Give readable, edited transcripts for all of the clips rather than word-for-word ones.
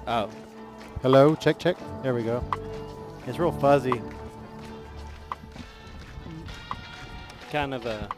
Oh. Hello, check, check. There we go. It's real fuzzy. Kind of a...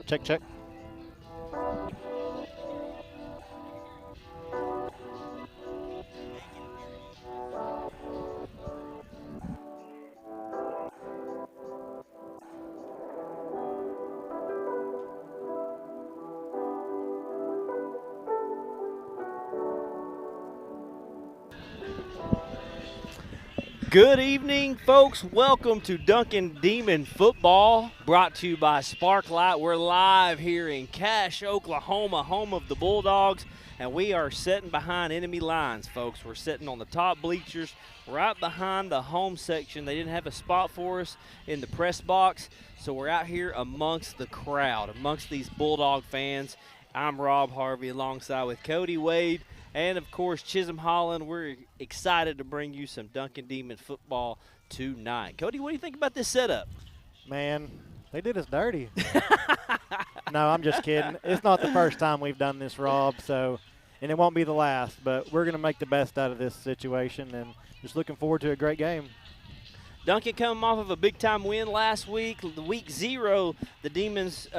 Check, check. Good evening, folks. Welcome to Duncan Demon Football, brought to you by Sparklight. We're live here in Cache, Oklahoma, home of the Bulldogs, and we are sitting behind enemy lines, folks. We're sitting on the top bleachers, right behind the home section. They didn't have a spot for us in the press box, so we're out here amongst the crowd, amongst these Bulldog fans. I'm Rob Harvey alongside with Cody Wade. And, of course, Chisholm Holland. We're excited to bring you some Duncan Demon football tonight. Cody, what do you think about this setup? Man, they did us dirty. No, I'm just kidding. It's not the first time we've done this, Rob, and it won't be the last. But we're going to make the best out of this situation, and just looking forward to a great game. Duncan coming off of a big-time win last week. The week 0, the Demons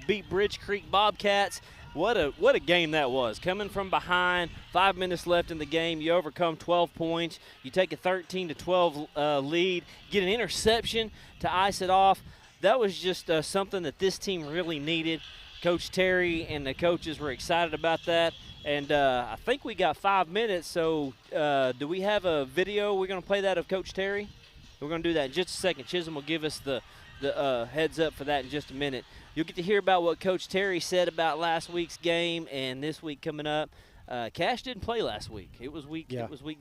beat Bridge Creek Bobcats. What a game that was. Coming from behind, 5 minutes left in the game, you overcome 12 points. You take a 13-12 lead, get an interception to ice it off. That was just something that this team really needed. Coach Terry and the coaches were excited about that. And I think we got 5 minutes, so do we have a video? We're going to play that of Coach Terry? We're going to do that in just a second. Chisholm will give us the heads up for that in just a minute. You'll get to hear about what Coach Terry said about last week's game and this week coming up. Cache didn't play last week. It was week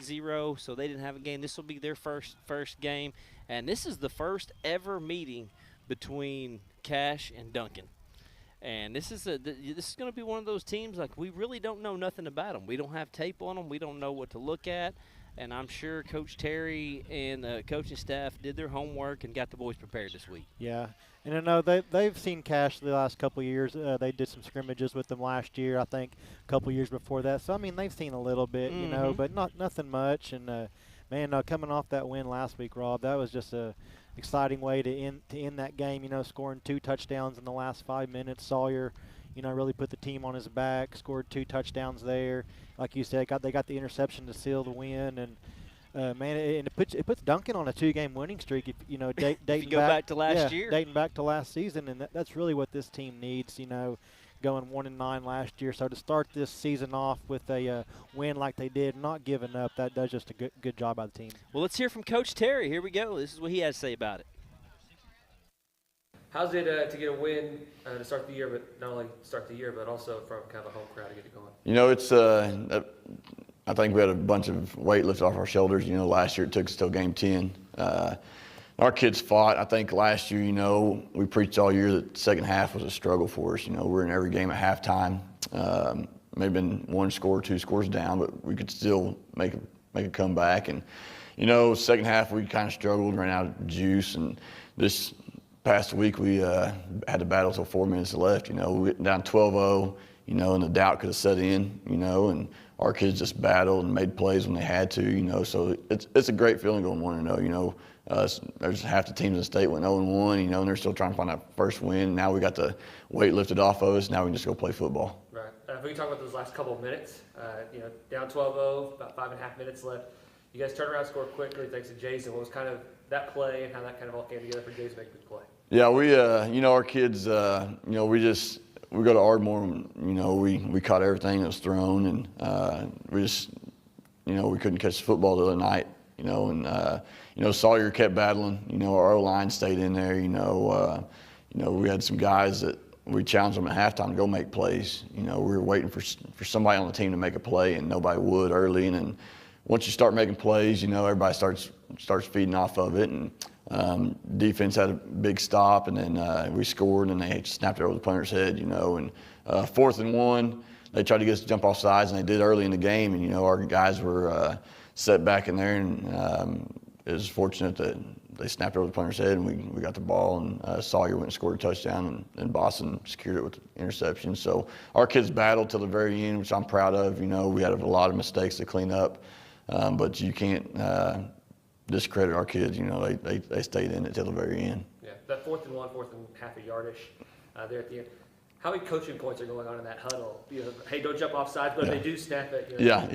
0, so they didn't have a game. This will be their first game, and this is the first ever meeting between Cache and Duncan. And this is going to be one of those teams like we really don't know nothing about them. We don't have tape on them. We don't know what to look at. And I'm sure Coach Terry and the coaching staff did their homework and got the boys prepared this week. Yeah, and I know they've seen Cache the last couple of years. They did some scrimmages with them last year, I think, a couple of years before that. So, I mean, they've seen a little bit, you know, but nothing much. And, man, coming off that win last week, Rob, that was just a exciting way to end that game, you know, scoring 2 touchdowns in the last 5 minutes. Sawyer, you know, really put the team on his back, scored 2 touchdowns there. Like you said, they got the interception to seal the win, and man, it puts Duncan on a 2-game winning streak. If you know, dating back to last year, dating back to last season, and that's really what this team needs. You know, going 1-9 last year, so to start this season off with a win like they did, not giving up, that's just a good job by the team. Well, let's hear from Coach Terry. Here we go. This is what he has to say about it. How's it to get a win to start the year, but not only start the year, but also from kind of a home crowd to get it going? You know, it's I think we had a bunch of weight lifted off our shoulders. You know, last year it took us till game 10. Our kids fought. I think last year, you know, we preached all year that the second half was a struggle for us. You know, we're in every game at halftime. maybe been 1 score, 2 scores down, but we could still make a comeback. And, second half we kind of struggled, ran out of juice. And this past week we had to battle till 4 minutes left. We went down 12-0, and the doubt could have set in, and our kids just battled and made plays when they had to, so it's a great feeling going 1-0, there's half the teams in the state went 0-1, and they're still trying to find that first win. Now we got the weight lifted off of us. Now we can just go play football. Right. If we can talk about those last couple of minutes, down 12-0, about 5.5 minutes left. You guys turned around, scored quickly thanks to Jason. What was kind of that play and how that kind of all came together for Jason to make a good play? Yeah, we, our kids, we go to Ardmore, and, we caught everything that was thrown, and we just, we couldn't catch the football the other night, and, Sawyer kept battling, our O-line stayed in there, we had some guys that we challenged them at halftime to go make plays. We were waiting for somebody on the team to make a play, and nobody would early, and then once you start making plays, everybody starts feeding off of it, and defense had a big stop, and then we scored, and they snapped it over the punter's head, and 4th and 1, they tried to get us to jump off sides, and they did early in the game, and our guys were set back in there, and it was fortunate that they snapped it over the punter's head, and we got the ball, and Sawyer went and scored a touchdown, and Boston secured it with the interception. So our kids battled till the very end, which I'm proud of. We had a lot of mistakes to clean up, but you can't discredit our kids. They stayed in it till the very end. Yeah, that 4th and 1, 4th and half a yardish there at the end. How many coaching points are going on in that huddle? Hey, don't jump off sides, but if they do snap it. Yeah.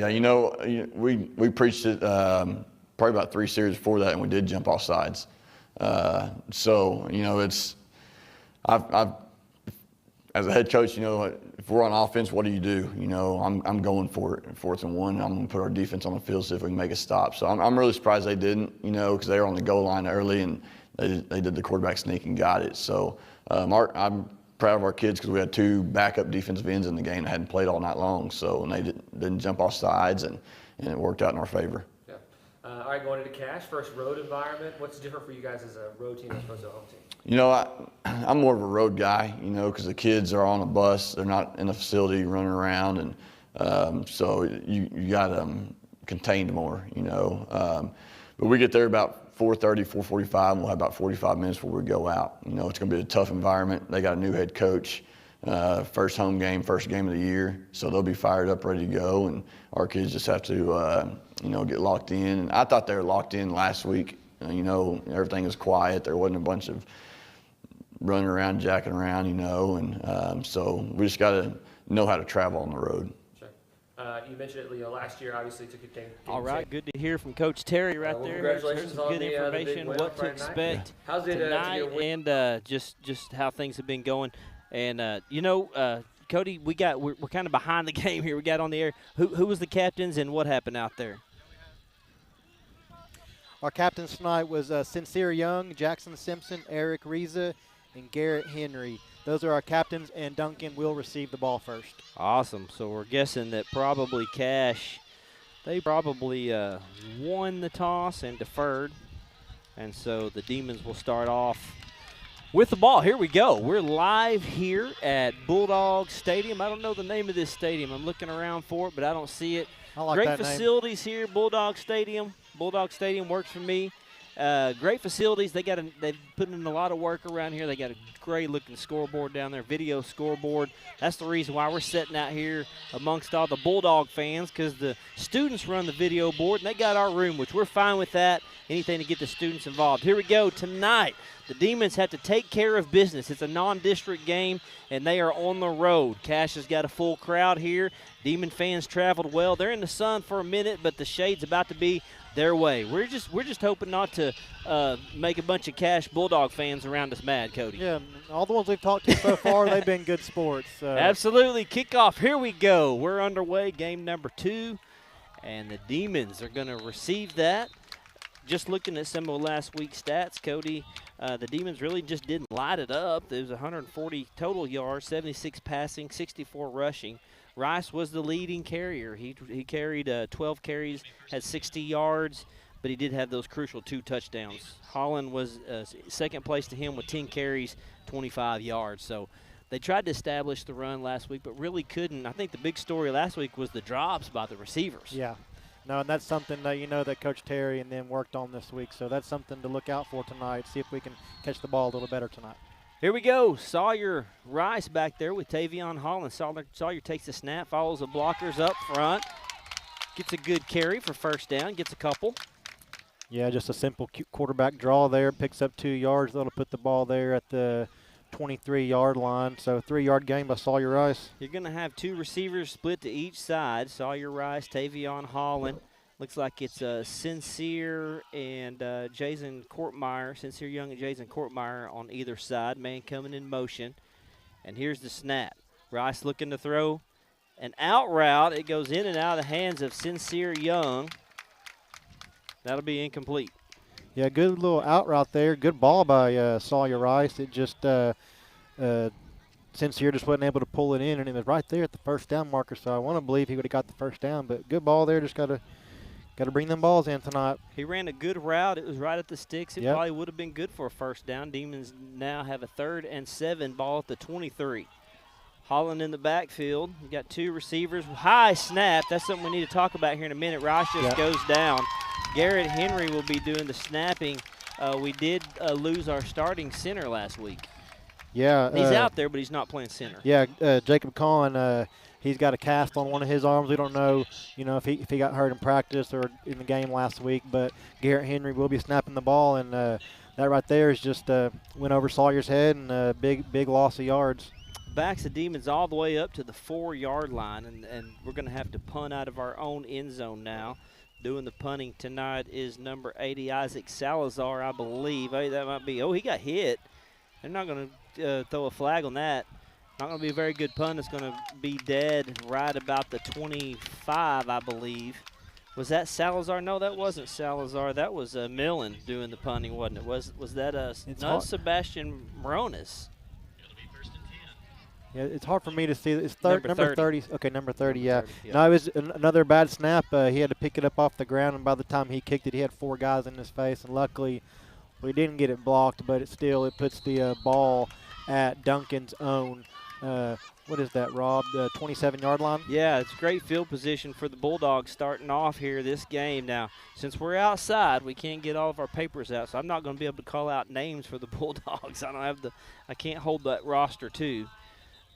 We preached it probably about 3 series before that, and we did jump off sides. So I've as a head coach, if we're on offense, what do? I'm going for it, 4th and 1. I'm going to put our defense on the field, see if we can make a stop. So I'm really surprised they didn't, because they were on the goal line early, and they did the quarterback sneak and got it. So I'm proud of our kids because we had 2 backup defensive ends in the game that hadn't played all night long. So and they didn't jump off sides, and it worked out in our favor. Yeah. All right, going into Cache, first road environment. What's different for you guys as a road team as opposed to a home team? I'm more of a road guy, because the kids are on a bus. They're not in a facility running around, and so you got them contained more, But we get there about 4:30, 4:45, and we'll have about 45 minutes before we go out. It's going to be a tough environment. They got a new head coach, first home game, first game of the year, so they'll be fired up, ready to go, and our kids just have to, get locked in. And I thought they were locked in last week. Everything was quiet. There wasn't a bunch of running around, jacking around, and so we just got to know how to travel on the road. Sure. You mentioned it, last year obviously took a game. All right, good to hear from Coach Terry right there. Congratulations some on good information, what to expect tonight, and just how things have been going. And Cody, we're kind of behind the game here. We got on the air. Who was the captains and what happened out there? Our captains tonight was Sincere Young, Jackson Simpson, Eric Riza, and Garrett Henry. Those are our captains, and Duncan will receive the ball first. Awesome. So we're guessing that probably Cache, they probably won the toss and deferred. And so the Demons will start off with the ball. Here we go. We're live here at Bulldog Stadium. I don't know the name of this stadium. I'm looking around for it, but I don't see it. I like Great that facilities here, Bulldog Stadium. Bulldog Stadium works for me. Great facilities. They've put in a lot of work around here. They got a great-looking scoreboard down there, video scoreboard. That's the reason why we're sitting out here amongst all the Bulldog fans, because the students run the video board, and they got our room, which we're fine with that. Anything to get the students involved. Here we go. Tonight, the Demons have to take care of business. It's a non-district game, and they are on the road. Cache has got a full crowd here. Demon fans traveled well. They're in the sun for a minute, but the shade's about to be their way. We're just hoping not to make a bunch of Cache Bulldog fans around us mad, Cody. Yeah, all the ones we've talked to so far, they've been good sports. Absolutely. Kickoff. Here we go. We're underway. Game number 2, and the Demons are going to receive that. Just looking at some of last week's stats, Cody, the Demons really just didn't light it up. There was 140 total yards, 76 passing, 64 rushing. Rice was the leading carrier. He carried 12 carries, had 60 yards, but he did have those crucial 2 touchdowns. Holland was second place to him with 10 carries, 25 yards. So They tried to establish the run last week, but really couldn't. I think the big story last week was the drops by the receivers. Yeah. No, and that's something that that Coach Terry and them worked on this week. So that's something to look out for tonight. See if we can catch the ball a little better tonight. Here we go. Sawyer Rice back there with Tavion Holland. Sawyer takes the snap, follows the blockers up front, gets a good carry for first down, gets a couple. Yeah, just a simple quarterback draw there. Picks up 2 yards. That'll put the ball there at the 23-yard line. So 3-yard gain by Sawyer Rice. You're going to have 2 receivers split to each side. Sawyer Rice, Tavion Holland. Looks like it's Sincere and Jason Courtmeyer. Sincere Young and Jason Courtmeyer on either side. Man coming in motion. And here's the snap. Rice looking to throw an out route. It goes in and out of the hands of Sincere Young. That'll be incomplete. Yeah, good little out route there. Good ball by Sawyer Rice. It just Sincere just wasn't able to pull it in, and it was right there at the first down marker. So I want to believe he would have got the first down. But good ball there. Just got to bring them balls in tonight. He ran a good route. It was right at the sticks. It Yep. probably would have been good for a first down. Demons now have a 3rd and 7 ball at the 23. Holland in the backfield. You got 2 receivers. High snap. That's something we need to talk about here in a minute. Rice just goes down. Garrett Henry will be doing the snapping. We did lose our starting center last week. Yeah. He's out there, but he's not playing center. Yeah, Jacob Kahn, he's got a cast on one of his arms. We don't know, if he got hurt in practice or in the game last week. But Garrett Henry will be snapping the ball, and that right there is just went over Sawyer's head and big loss of yards. Backs the Demons all the way up to the 4-yard line, and we're going to have to punt out of our own end zone now. Doing the punting tonight is number 80, Isaac Salazar, I believe. Hey, that might be. Oh, he got hit. They're not going to throw a flag on that. Not going to be a very good punt. It's going to be dead right about the 25, I believe. Was that Salazar? No, that wasn't Salazar. That was Millen doing the punting, wasn't it? Was that Sebastian Moronis? Yeah, it's hard for me to see. It's Number 30. Okay, number 30, yeah. 30, yeah. No, it was another bad snap. He had to pick it up off the ground, and by the time he kicked it, he had 4 guys in his face. And luckily, we didn't get it blocked, but it puts the ball at Duncan's own, what is that, Rob, the 27-yard line? Yeah, it's great field position for the Bulldogs starting off here this game. Now, since we're outside, we can't get all of our papers out, so I'm not going to be able to call out names for the Bulldogs. I can't hold that roster too.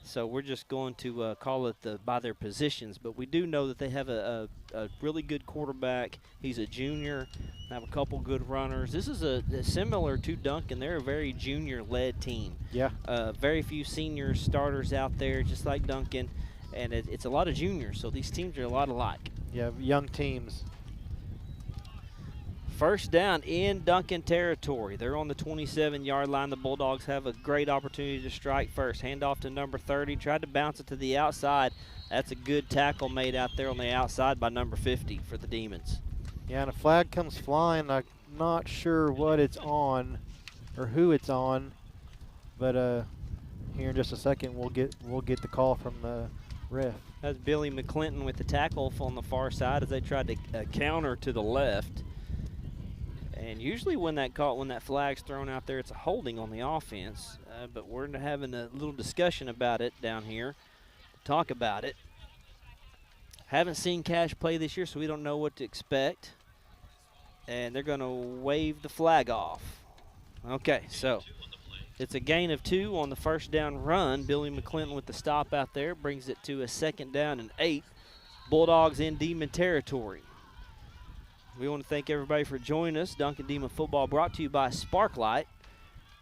So we're just going to call it by their positions. But we do know that they have a really good quarterback. He's a junior. They have a couple good runners. This is similar to Duncan. They're a very junior-led team. Yeah. Very few senior starters out there, just like Duncan. And it's a lot of juniors, so these teams are a lot alike. Yeah, young teams. First down in Duncan territory. They're on the 27-yard line. The Bulldogs have a great opportunity to strike first. Handoff to number 30. Tried to bounce it to the outside. That's a good tackle made out there on the outside by number 50 for the Demons. Yeah, and a flag comes flying. I'm not sure what it's on or who it's on, but here in just a second we'll get the call from the ref. That's Billy McClinton with the tackle on the far side as they tried to counter to the left. And usually when that flag's thrown out there, it's a holding on the offense. But we're having a little discussion about it down here. Talk about it. Haven't seen Cash play this year, so we don't know what to expect. And they're going to wave the flag off. Okay, so it's a gain of 2 on the first down run. Billy McClinton with the stop out there brings it to a 2nd down and 8. Bulldogs in Demon territory. We want to thank everybody for joining us. Duncan Demon Football brought to you by Sparklight.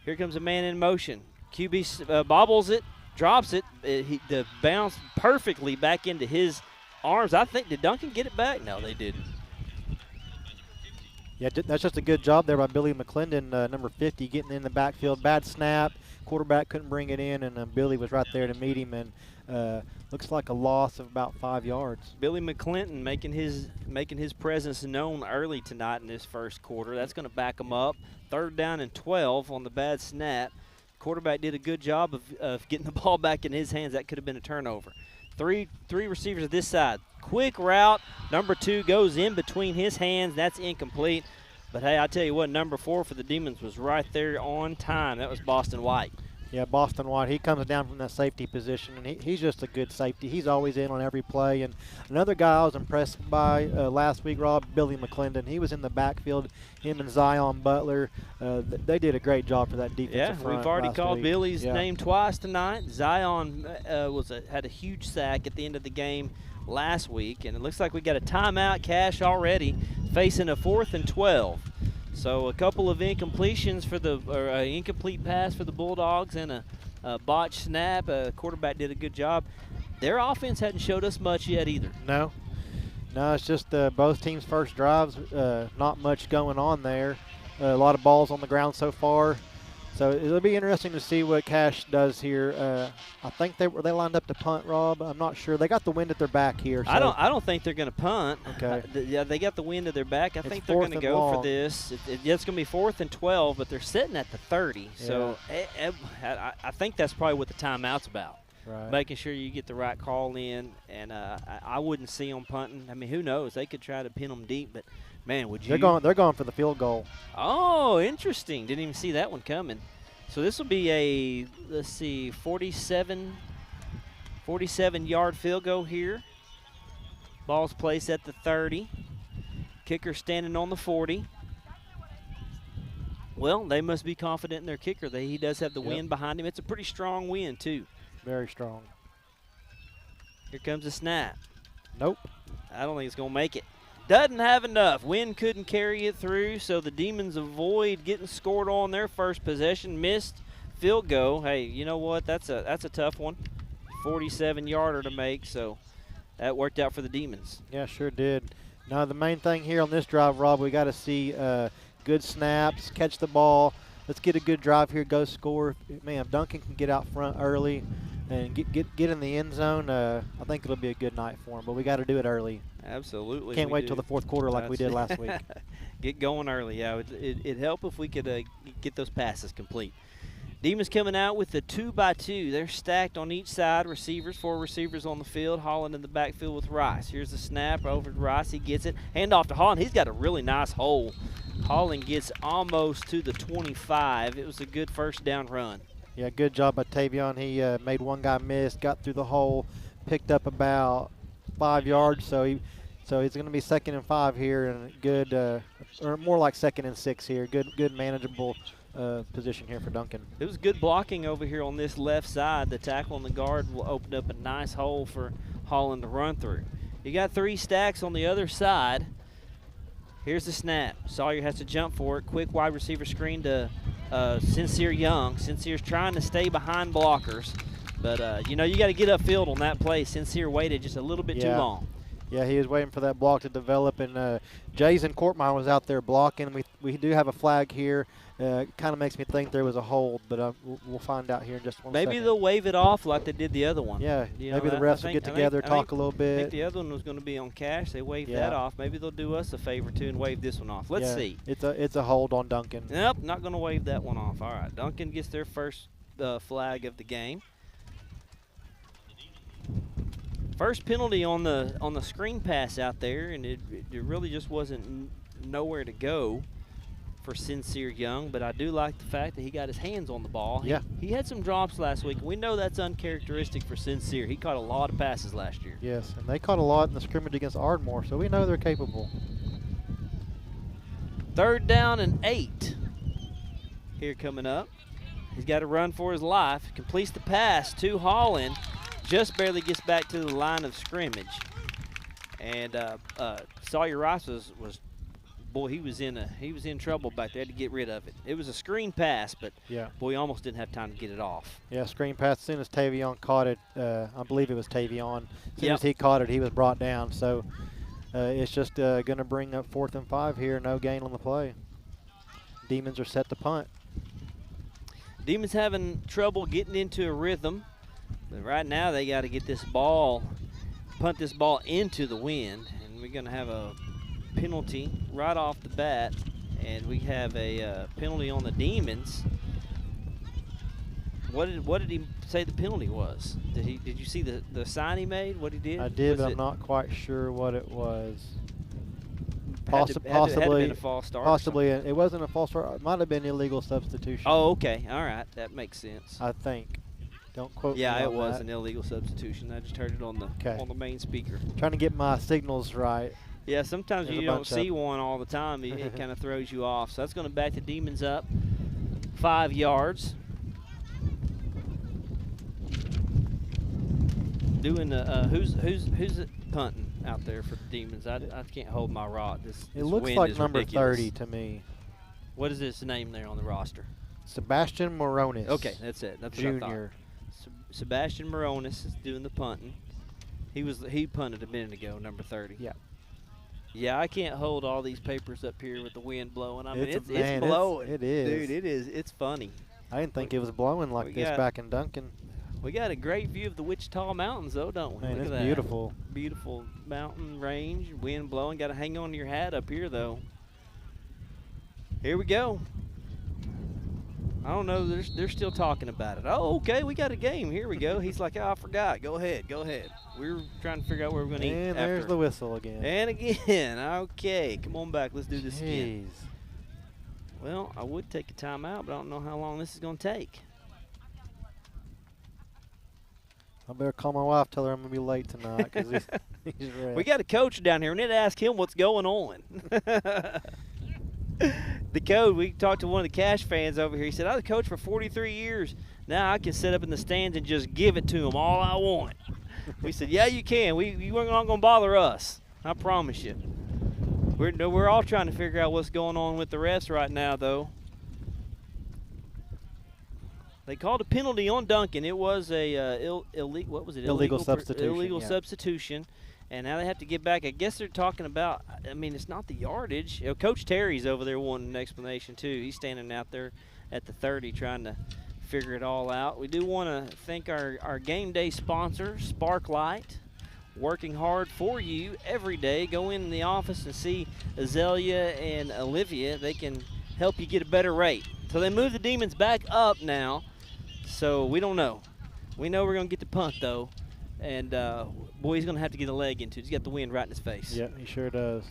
Here comes a man in motion. QB bobbles it, drops it. The bounce perfectly back into his arms. I think, did Duncan get it back? No, they didn't. Yeah, that's just a good job there by Billy McClendon, number 50, getting in the backfield. Bad snap. Quarterback couldn't bring it in, and Billy was right there to meet him, and looks like a loss of about 5 yards. Billy McClinton making his presence known early tonight in this first quarter. That's going to back him up. 3rd down and 12 on the bad snap. Quarterback did a good job of getting the ball back in his hands. That could have been a turnover. Three receivers at this side. Quick route. Number 2 goes in between his hands. That's incomplete. But, hey, I tell you what, number 4 for the Demons was right there on time. That was Boston White. Yeah, Boston White, he comes down from that safety position, and he's just a good safety. He's always in on every play. And another guy I was impressed by last week, Rob, Billy McClendon. He was in the backfield, him and Zion Butler. They did a great job for that defensive front. Yeah, we've already called week. Billy's name twice tonight. Zion had a huge sack at the end of the game last week, and it looks like we got a timeout, Cash, already facing a 4th and 12. So a couple of incompletions incomplete pass for the Bulldogs and a botched snap. Quarterback did a good job. Their offense hadn't showed us much yet either. No, it's just both teams' first drives. Not much going on there. A lot of balls on the ground so far. So it'll be interesting to see what Cash does here. I think they lined up to punt, Rob. I'm not sure. They got the wind at their back here. So. I don't think they're going to punt. Okay. Yeah, they got the wind at their back. I think they're going to go long. for this. It's going to be 4th and 12, but they're sitting at the 30. Yeah. So I think that's probably what the timeout's about. Right. Making sure you get the right call in, and I wouldn't see them punting. I mean, who knows? They could try to pin them deep, but man, would you? They're going for the field goal. Oh, interesting. Didn't even see that one coming. So this will be a 47-yard field goal here. Ball's placed at the 30. Kicker standing on the 40. Well, they must be confident in their kicker. He does have the wind behind him. It's a pretty strong wind too. Very strong. Here comes the snap. Nope. I don't think it's going to make it. Doesn't have enough. Wind couldn't carry it through, so the Demons avoid getting scored on their first possession. Missed field goal. Hey, you know what? That's a tough one. 47-yarder to make, so that worked out for the Demons. Yeah, sure did. Now the main thing here on this drive, Rob, we got to see good snaps, catch the ball. Let's get a good drive here, go score. Man, if Duncan can get out front early and get in the end zone, I think it'll be a good night for him. But we got to do it early. Absolutely. Can't wait till the fourth quarter like we did last week. Get going early. Yeah, it'd help if we could get those passes complete. Demons coming out with the 2x2. They're stacked on each side. Receivers, 4 receivers on the field. Holland in the backfield with Rice. Here's the snap over to Rice. He gets it. Hand off to Holland. He's got a really nice hole. Holland gets almost to the 25. It was a good first down run. Yeah, good job by Tavion. He made one guy miss, got through the hole, picked up about 5 yards. So it's going to be 2nd and 5 here, and good, or more like 2nd and 6 here. Good manageable position here for Duncan. It was good blocking over here on this left side. The tackle and the guard will open up a nice hole for Holland to run through. You got 3 stacks on the other side. Here's the snap. Sawyer has to jump for it. Quick wide receiver screen to Sincere Young. Sincere's trying to stay behind blockers, but you got to get upfield on that play. Sincere waited just a little bit too long. Yeah, he was waiting for that block to develop, and Jason Courtmeyer was out there blocking. We do have a flag here. Kind of makes me think there was a hold, but we'll find out here in just one second. Maybe they'll wave it off like they did the other one. Yeah, maybe the refs will get together, talk a little bit. I think the other one was going to be on Cash. They waved that off. Maybe they'll do us a favor, too, and wave this one off. Let's see. It's a hold on Duncan. Nope, not going to wave that one off. All right, Duncan gets their first flag of the game. First penalty on the screen pass out there, and it really just wasn't nowhere to go for Sincere Young, but I do like the fact that he got his hands on the ball. Yeah. He had some drops last week. We know that's uncharacteristic for Sincere. He caught a lot of passes last year. Yes, and they caught a lot in the scrimmage against Ardmore, so we know they're capable. 3rd down and 8 here coming up. He's got to run for his life. Completes the pass to Holland. Just barely gets back to the line of scrimmage. And Sawyer Rice was boy, he was in trouble back there. Had to get rid of it. It was a screen pass, but boy, he almost didn't have time to get it off. Yeah, screen pass. As soon as Tavion caught it, I believe it was Tavion. As soon as he caught it, he was brought down. So it's just going to bring up 4th and 5 here. No gain on the play. Demons are set to punt. Demons having trouble getting into a rhythm. But right now they got to get this ball, punt this ball into the wind, and we're going to have a penalty right off the bat, and we have a penalty on the Demons. What did he say the penalty was? Did you see the sign he made? What he did? I did, but I'm not quite sure what it was. Had to have Possibly been a false start. or Possibly, it wasn't a false start. It might have been illegal substitution. Oh, okay. All right. That makes sense. I think. Don't quote me Yeah, on it was that. an illegal substitution. I just heard it on the main speaker. Trying to get my signals right. Yeah, sometimes There's you a don't bunch see of- one all the time. It kind of throws you off. So that's going to back the Demons up 5 yards. Doing who's punting out there for the Demons? I can't hold my rod. This It looks wind like is number ridiculous. 30 to me. What is his name there on the roster? Sebastian Moronis. Okay, that's it. That's what I thought. Junior. Sebastian Moronis is doing the punting. He punted a minute ago, number 30. Yeah. Yeah, I can't hold all these papers up here with the wind blowing. I mean, it's man, blowing. it is. Dude, it's funny. I didn't think it was blowing like we this got- back in Duncan. We got a great view of the Wichita Mountains, though, don't we? Man, Look it's at that. beautiful. Beautiful mountain range, wind blowing. Got to hang on to your hat up here, though. Here we go. I don't know. They're still talking about it. Oh, okay, we got a game. Here we go. He's like, oh, I forgot. Go ahead. We were trying to figure out where we're going to eat And after. there's the whistle again. And again. Okay, come on back. Let's do this again. Jeez. Well, I would take a timeout, but I don't know how long this is going to take. I better call my wife, tell her I'm going to be late tonight because he's ready. We got a coach down here. We need to ask him what's going on. The coach, we talked to one of the Cash fans over here. He said, I was a coach for 43 years. Now I can sit up in the stands and just give it to them all I want. We said, yeah, you can. You weren't not going to bother us. I promise you. We're all trying to figure out what's going on with the refs right now, though. They called a penalty on Duncan. It was a Illegal substitution. Illegal yeah. substitution. And now they have to get back. I guess they're talking about, I mean, it's not the yardage. You know, Coach Terry's over there wanting an explanation, too. He's standing out there at the 30 trying to figure it all out. We do want to thank our game day sponsor, Sparklight, working hard for you every day. Go in the office and see Azalea and Olivia. They can help you get a better rate. So they move the Demons back up now. So we don't know. We know we're going to get the punt, though. And, boy, he's going to have to get a leg into it. He's got the wind right in his face. Yeah, he sure does.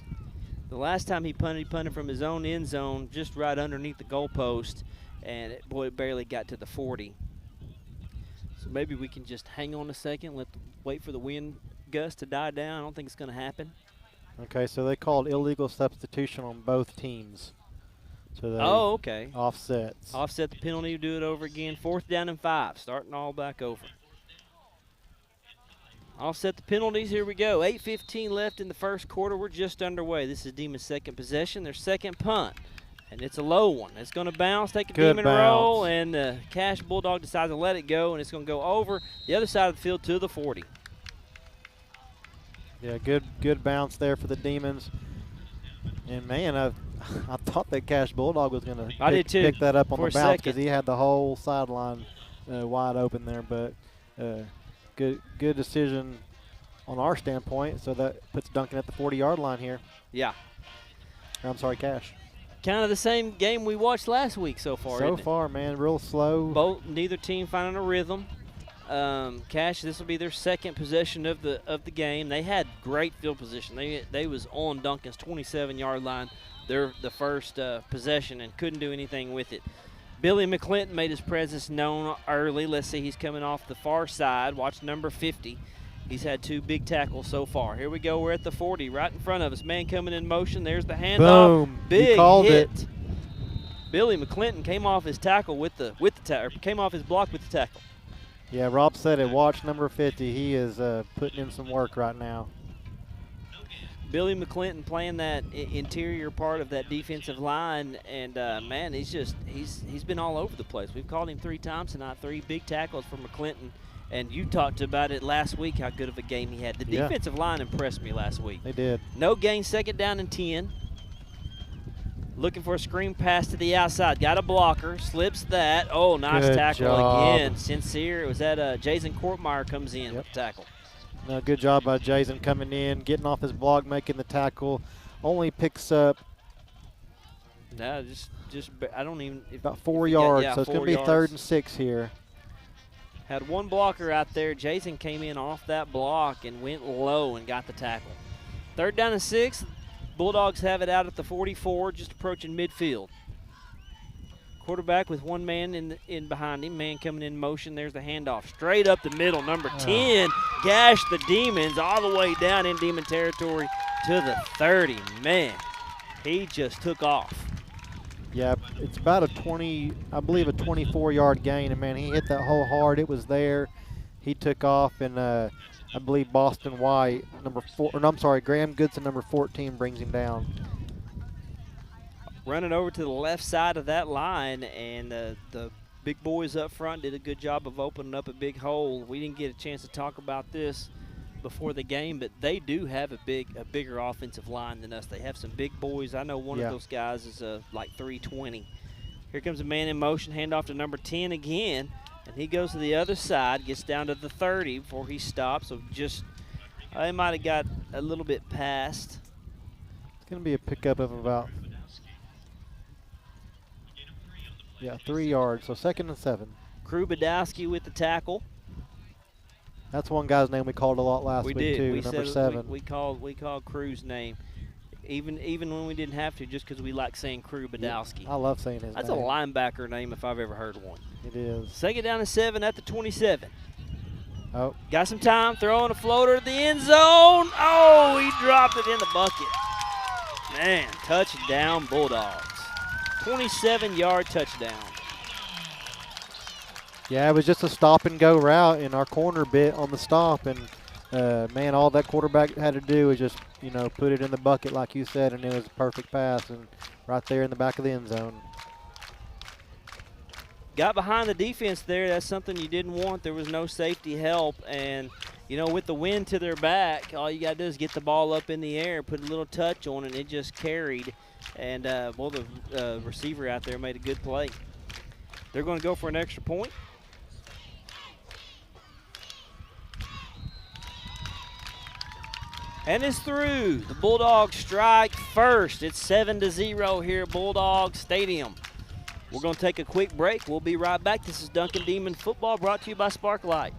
The last time he punted from his own end zone, just right underneath the goalpost. And, it barely got to the 40. So maybe we can just hang on a second, wait for the wind gust to die down. I don't think it's going to happen. Okay, so they called illegal substitution on both teams. So they Okay. offsets. Offset the penalty, do it over again. 4th down and 5, starting all back over. Offset the penalties. Here we go. 8:15 left in the first quarter. We're just underway. This is Demon's second possession. Their second punt. And it's a low one. It's going to bounce, take a Good Demon roll, bounce. and the Cash Bulldog decides to let it go, and it's going to go over the other side of the field to the 40. Yeah, good bounce there for the Demons. And, man, I thought that Cash Bulldog was going I did to too, pick that up on for the a bounce because second. he had the whole sideline wide open there. But good decision on our standpoint. So that puts Duncan at the 40-yard line here. Yeah. Or, I'm sorry, Cash. Kind of the same game we watched last week so far, So isn't it? far, man, real slow. Neither team finding a rhythm. Cash, this will be their second possession of the game. They had great field position. They was on Duncan's 27-yard line the first possession and couldn't do anything with it. Billy McClinton made his presence known early. Let's see, he's coming off the far side. Watch number 50. He's had 2 big tackles so far. Here we go. We're at the 40, right in front of us. Man coming in motion. There's the handoff. Boom. Big You called hit. it. Billy McClinton came off his tackle came off his block with the tackle. Yeah, Rob said it. Watch number 50. He is putting in some work right now. Billy McClinton playing that interior part of that defensive line, and man, he's been all over the place. We've called him 3 times tonight. 3 big tackles for McClinton, and you talked about it last week how good of a game he had. The Yeah. defensive line impressed me last week. They did. No gain, 2nd down and 10. Looking for a screen pass to the outside. Got a blocker, slips that. Oh, nice Good tackle job. again. Sincere. It was that Jason Courtmeyer comes in with the tackle. No, good job by Jason coming in, getting off his block, making the tackle. Only picks up No, just I don't even. about 4 yards, yeah, so it's going 4 to be yards. 3rd and 6 here. Had one blocker out there. Jason came in off that block and went low and got the tackle. 3rd down and 6. Bulldogs have it out at the 44, just approaching midfield. Quarterback with one man in behind him, man coming in motion. There's the handoff straight up the middle. Number 10 gashed the Demons all the way down in Demon territory to the 30. Man, he just took off. Yeah, it's about a 24-yard gain, and man, he hit that hole hard. It was there. He took off, and I believe Boston White, Graham Goodson, number 14, brings him down. Running over to the left side of that line, and the big boys up front did a good job of opening up a big hole. We didn't get a chance to talk about this before the game, but they do have a bigger offensive line than us. They have some big boys. I know one of those guys is like 320. Here comes a man in motion, handoff to number 10 again, and he goes to the other side, gets down to the 30 before he stops. So just they might have got a little bit past. It's going to be a pickup of about 3 yards. So 2nd and 7. Crew Badowski with the tackle. That's one guy's name we called a lot last week too. Number 7. We called Crew's name, even when we didn't have to, just because we like saying Crew Badowski. I love saying his That's name. a linebacker name if I've ever heard one. It is. 2nd down and 7 at the 27. Oh. Got some time, throwing a floater at the end zone. Oh, he dropped it in the bucket. Man, touchdown Bulldogs. 27-yard touchdown. Yeah, it was just a stop-and-go route, and our corner bit on the stop, and, man, all that quarterback had to do was just, put it in the bucket like you said, and it was a perfect pass, and right there in the back of the end zone. Got behind the defense there. That's something you didn't want. There was no safety help, and, with the wind to their back, all you got to do is get the ball up in the air, put a little touch on it, and it just carried. And, the receiver out there made a good play. They're going to go for an extra point. And it's through. The Bulldogs strike first. It's 7-0 here at Bulldog Stadium. We're going to take a quick break. We'll be right back. This is Duncan Demon Football brought to you by Sparklight.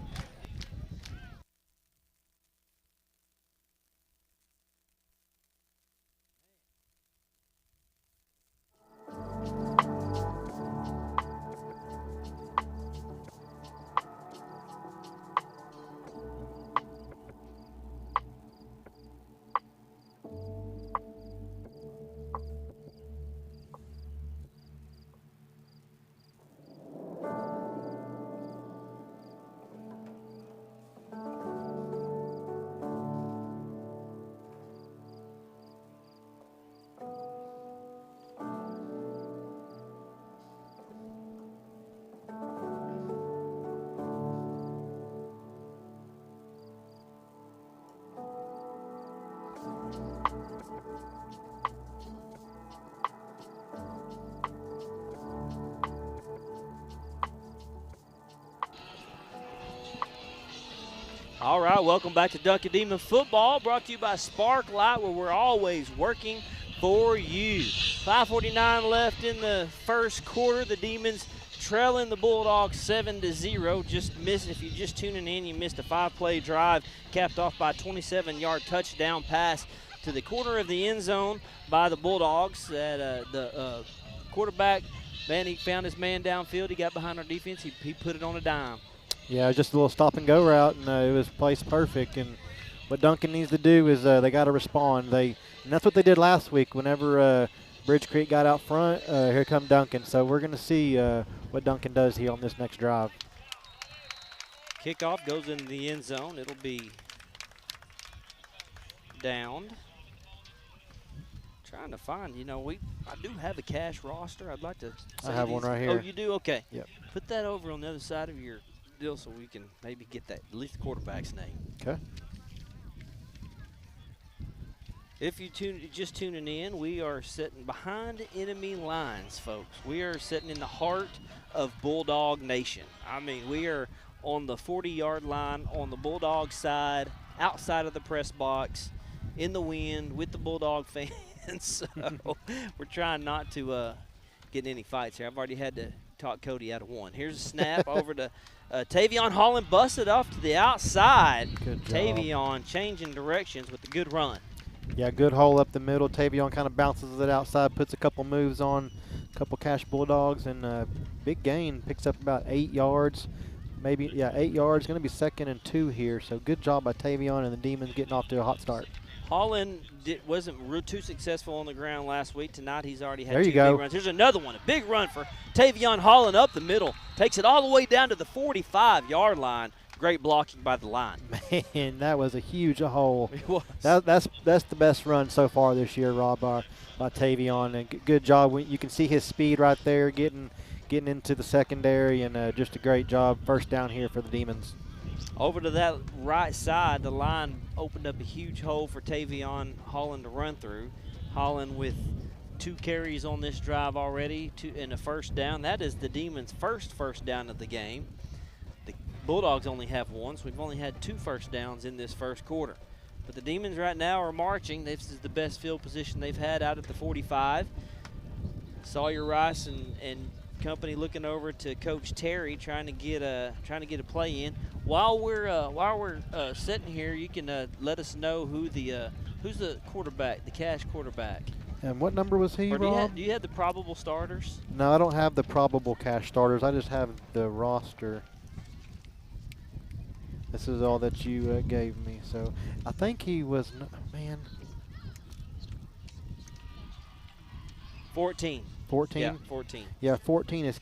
All right, welcome back to Duncan Demon Football, brought to you by Sparklight, where we're always working for you. 5:49 left in the first quarter. The Demons trailing the Bulldogs 7-0. Just missed, if you're just tuning in, you missed a 5-play drive capped off by a 27-yard touchdown pass to the corner of the end zone by the Bulldogs. The quarterback, man, he found his man downfield. He got behind our defense. He put it on a dime. Yeah, just a little stop-and-go route, and it was placed perfect. And what Duncan needs to do is they got to respond. And that's what they did last week. Whenever Bridge Creek got out front, here come Duncan. So we're going to see what Duncan does here on this next drive. Kickoff goes into the end zone. It'll be downed. Trying to find, I do have a cash roster. I'd like to say I have one right here. Oh, you do? Okay. Yep. Put that over on the other side of your deal so we can maybe get that, at least the quarterback's name. Okay. If you just tuning in, we are sitting behind enemy lines, folks. We are sitting in the heart of Bulldog Nation. I mean, we are on the 40-yard line on the Bulldog side, outside of the press box, in the wind with the Bulldog fans. So we're trying not to get in any fights here. I've already had to talk Cody out of one. Here's a snap over to Tavion Holland, busted off to the outside. Good job. Tavion changing directions with a good run. Yeah, good hole up the middle. Tavion kind of bounces it outside, puts a couple moves on a couple Cash Bulldogs, and big gain. Picks up about 8 yards. Maybe, yeah, 8 yards. Going to be 2nd and 2 here. So good job by Tavion and the Demons getting off to a hot start. Holland wasn't too successful on the ground last week. Tonight he's already had There 2 you go. big runs. Here's another one, a big run for Tavion Holland up the middle. Takes it all the way down to the 45-yard line. Great blocking by the line. Man, that was a huge hole. It was. That's the best run so far this year, Rob, by Tavion. And good job. You can see his speed right there, getting into the secondary, and just a great job. First down here for the Demons. Over to that right side, the line opened up a huge hole for Tavion Holland to run through. Holland with 2 carries on this drive already, and a first down. That is the Demons' first down of the game. The Bulldogs only have 1, so we've only had 2 first downs in this first quarter. But the Demons right now are marching. This is the best field position they've had out at the 45. Sawyer Rice and company looking over to Coach Terry, trying to get a play in. While we're sitting here, you can let us know who's the quarterback, the Cash quarterback. And what number was he, Rob? Do you have the probable starters? No, I don't have the probable Cash starters. I just have the roster. This is all that you gave me. So I think he was, man. 14. 14? Yeah, 14. Yeah, 14 is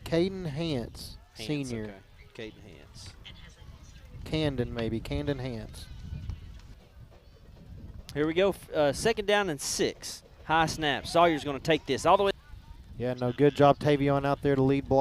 Caden Hance, senior. Okay. Caden Hance. Camden, maybe. Camden Hance. Here we go. 2nd down and 6. High snap. Sawyer's going to take this all the way. Yeah, no, good job, Tavion, out there to lead block.